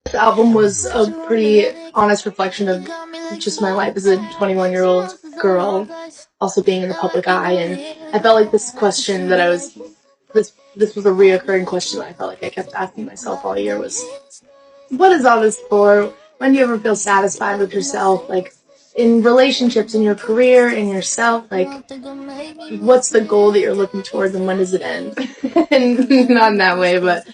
This album was a pretty honest reflection of just my life as a 21-year-old girl, also being in the public eye, and I felt like this question that this was a reoccurring question that I felt like I kept asking myself all year was, what is all this for? When do you ever feel satisfied with yourself? Like, in relationships, in your career, in yourself, like, what's the goal that you're looking towards and when does it end? And not in that way, but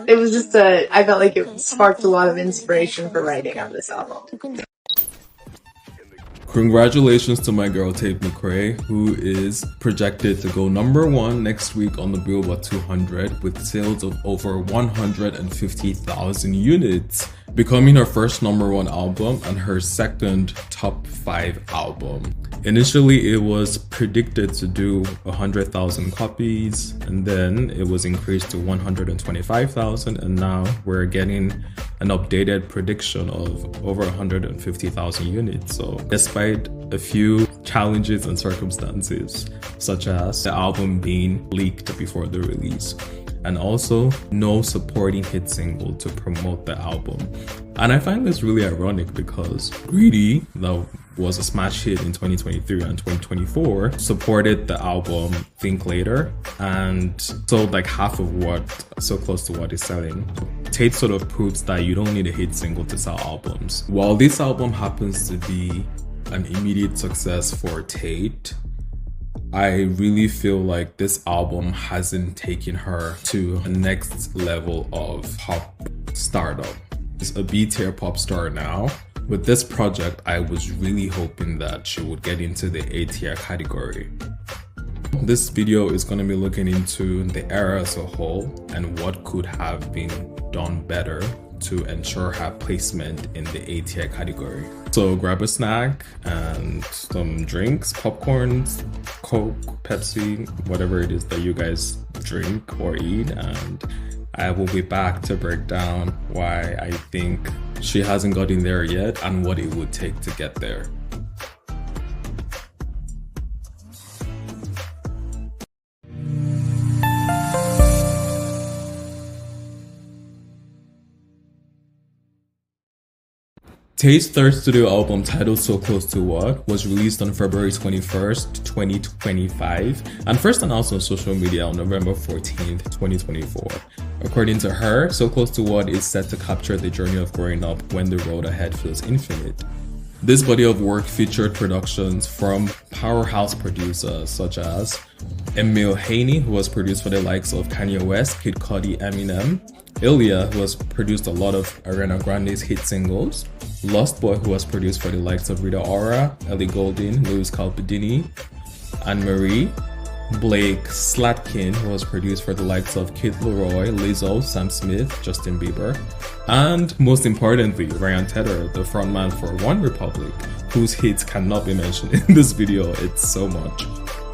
it was just I felt like it sparked a lot of inspiration for writing on this album. Congratulations to my girl Tate McRae, who is projected to go #1 next week on the Billboard 200 with sales of over 150,000 units, becoming her first #1 album and her second top 5 album. Initially, it was predicted to do 100,000 copies, and then it was increased to 125,000, and now we're getting an updated prediction of over 150,000 units. So despite a few challenges and circumstances, such as the album being leaked before the release, and also no supporting hit single to promote the album. And I find this really ironic because Greedy, that was a smash hit in 2023 and 2024, supported the album Think Later and sold like half of what So Close to What is selling. Tate sort of proves that you don't need a hit single to sell albums. While this album happens to be an immediate success for Tate, I really feel like this album hasn't taken her to the next level of pop stardom. She's a B-tier pop star now. With this project, I was really hoping that she would get into the A-tier category. This video is going to be looking into the era as a whole and what could have been done better to ensure her placement in the A-tier category. So grab a snack and some drinks, popcorns, Coke, Pepsi, whatever it is that you guys drink or eat, and I will be back to break down why I think she hasn't gotten there yet and what it would take to get there. Tate's third studio album, titled So Close to What, was released on February 21st, 2025, and first announced on social media on November 14th, 2024. According to her, So Close to What is set to capture the journey of growing up when the road ahead feels infinite. This body of work featured productions from powerhouse producers such as Emil Haney, who has produced for the likes of Kanye West, Kid Cudi, Eminem, Ilya, who has produced a lot of Ariana Grande's hit singles, Lost Boy, who has produced for the likes of Rita Ora, Ellie Goulding, Lewis Capaldi, Anne Marie, Blake Slatkin, who has produced for the likes of Kid Laroi, Lizzo, Sam Smith, Justin Bieber, and most importantly, Ryan Tedder, the frontman for One Republic, whose hits cannot be mentioned in this video. It's so much.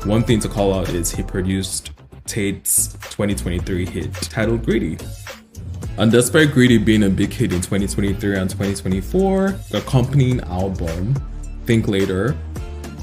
One thing to call out is he produced Tate's 2023 hit titled Greedy. And despite Greedy being a big hit in 2023 and 2024, the accompanying album, Think Later,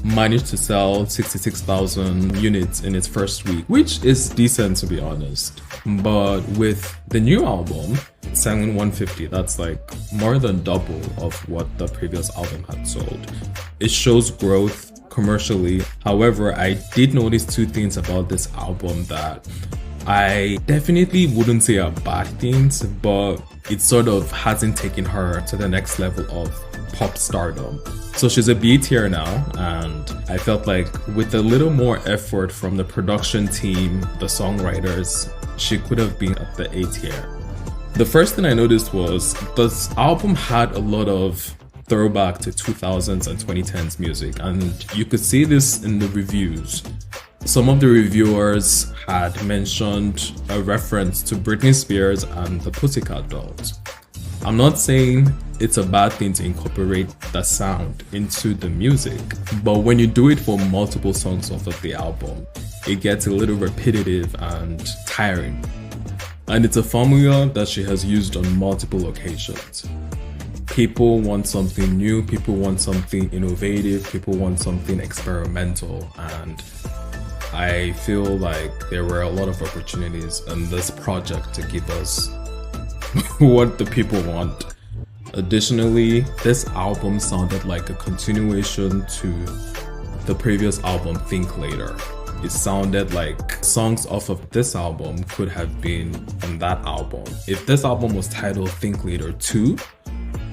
managed to sell 66,000 units in its first week, which is decent to be honest. But with the new album selling 150, that's like more than double of what the previous album had sold. It shows growth commercially. However, I did notice two things about this album that I definitely wouldn't say are bad things, but it sort of hasn't taken her to the next level of pop stardom. So she's a B tier now, and I felt like with a little more effort from the production team, the songwriters, she could have been at the A tier. The first thing I noticed was this album had a lot of throwback to 2000s and 2010s music, and you could see this in the reviews. Some of the reviewers had mentioned a reference to Britney Spears and the Pussycat Dolls. I'm not saying it's a bad thing to incorporate the sound into the music, but when you do it for multiple songs off of the album, it gets a little repetitive and tiring. And it's a formula that she has used on multiple occasions. People want something new, people want something innovative, people want something experimental, and I feel like there were a lot of opportunities in this project to give us what the people want. Additionally, this album sounded like a continuation to the previous album, Think Later. It sounded like songs off of this album could have been on that album. If this album was titled Think Later 2,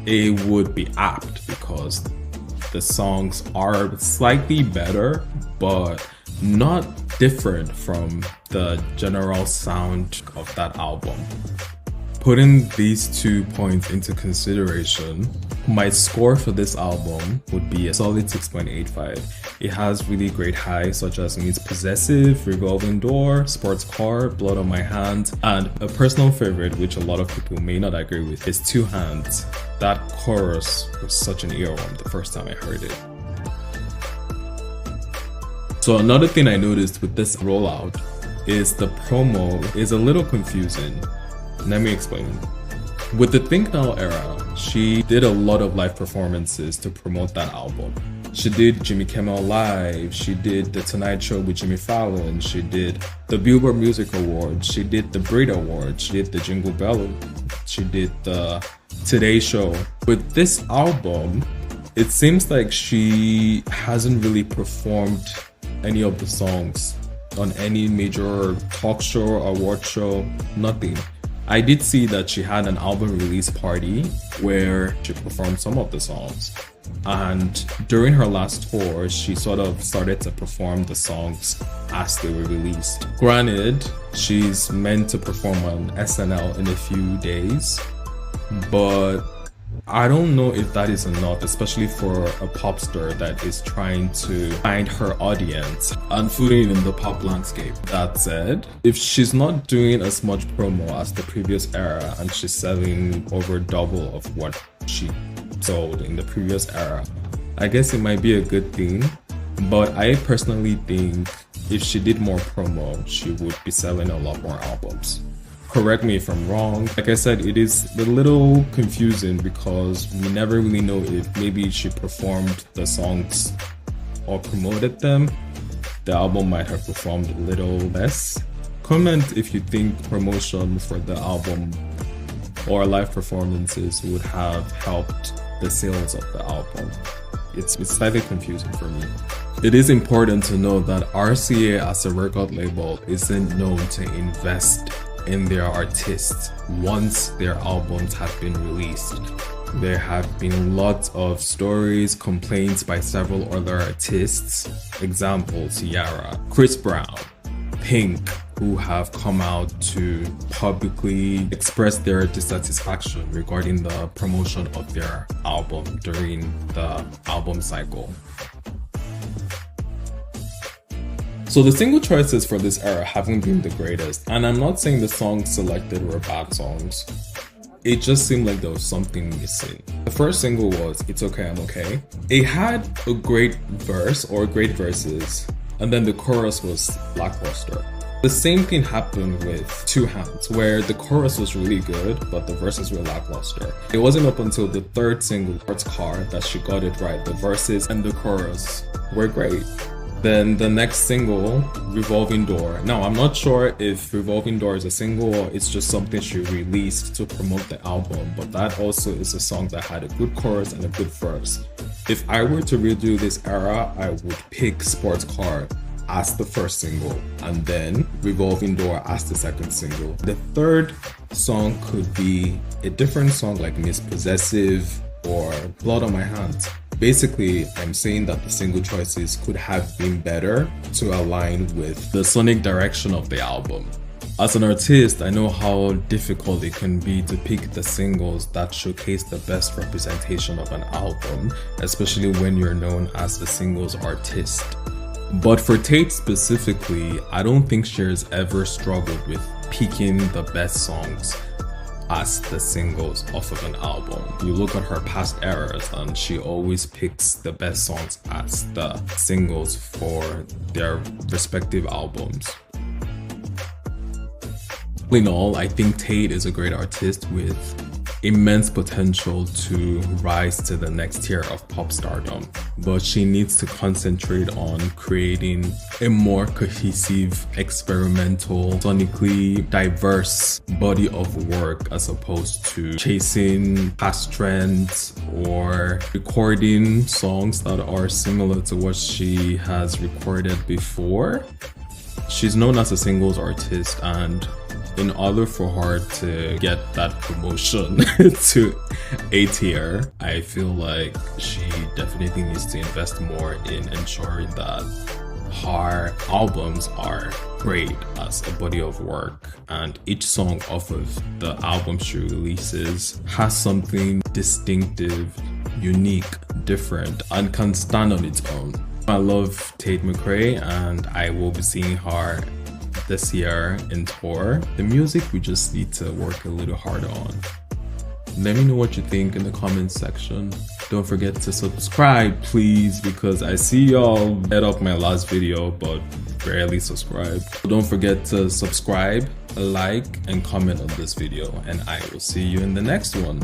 it would be apt because the songs are slightly better, but not different from the general sound of that album. Putting these 2 points into consideration, my score for this album would be a solid 6.85. It has really great highs such as Meets Possessive, Revolving Door, Sports Car, Blood on My Hands, and a personal favorite which a lot of people may not agree with is Two Hands. That chorus was such an earworm the first time I heard it. So another thing I noticed with this rollout is the promo is a little confusing. Let me explain. With the Think Now era, she did a lot of live performances to promote that album. She did Jimmy Kimmel Live, she did The Tonight Show with Jimmy Fallon, she did the Billboard Music Awards, she did the Brit Awards, she did the Jingle Bell, she did the Today Show. With this album, it seems like she hasn't really performed any of the songs on any major talk show, award show, nothing. I did see that she had an album release party where she performed some of the songs. And during her last tour, she sort of started to perform the songs as they were released. Granted, she's meant to perform on SNL in a few days, but I don't know if that is enough, especially for a pop star that is trying to find her audience and footing in the pop landscape. That said, if she's not doing as much promo as the previous era and she's selling over double of what she sold in the previous era, I guess it might be a good thing. But I personally think if she did more promo, she would be selling a lot more albums. Correct me if I'm wrong. Like I said, it is a little confusing because we never really know if maybe she performed the songs or promoted them. The album might have performed a little less. Comment if you think promotion for the album or live performances would have helped the sales of the album. It's slightly confusing for me. It is important to know that RCA as a record label isn't known to invest in their artists once their albums have been released. There have been lots of stories, complaints by several other artists, example Ciara, Chris Brown, Pink, who have come out to publicly express their dissatisfaction regarding the promotion of their album during the album cycle. So the single choices for this era haven't been the greatest, and I'm not saying the songs selected were bad songs. It just seemed like there was something missing. The first single was It's Okay, I'm Okay. It had a great verse or great verses, and then the chorus was lackluster. The same thing happened with Two Hands, where the chorus was really good, but the verses were lackluster. It wasn't up until the third single, Sports Car, that she got it right. The verses and the chorus were great. Then the next single, Revolving Door. Now, I'm not sure if Revolving Door is a single or it's just something she released to promote the album, but that also is a song that had a good chorus and a good verse. If I were to redo this era, I would pick Sports Car as the first single and then Revolving Door as the second single. The third song could be a different song like Miss Possessive or Blood on My Hands. Basically, I'm saying that the single choices could have been better to align with the sonic direction of the album. As an artist, I know how difficult it can be to pick the singles that showcase the best representation of an album, especially when you're known as the singles artist. But for Tate specifically, I don't think she has ever struggled with picking the best songs as the singles off of an album. You look at her past eras and she always picks the best songs as the singles for their respective albums. All in all, I think Tate is a great artist with immense potential to rise to the next tier of pop stardom. but she needs to concentrate on creating a more cohesive, experimental, sonically diverse body of work as opposed to chasing past trends or recording songs that are similar to what she has recorded before. She's known as a singles artist, and in order for her to get that promotion to A tier, I feel like she definitely needs to invest more in ensuring that her albums are great as a body of work, and each song off of the album she releases has something distinctive, unique, different, and can stand on its own. I love Tate McRae, and I will be seeing her this year in tour. The music we just need to work a little harder on. Let me know what you think in the comments section. Don't forget to subscribe, please, because I see y'all head up my last video but barely subscribe. Don't forget to subscribe, like, and comment on this video, and I will see you in the next one.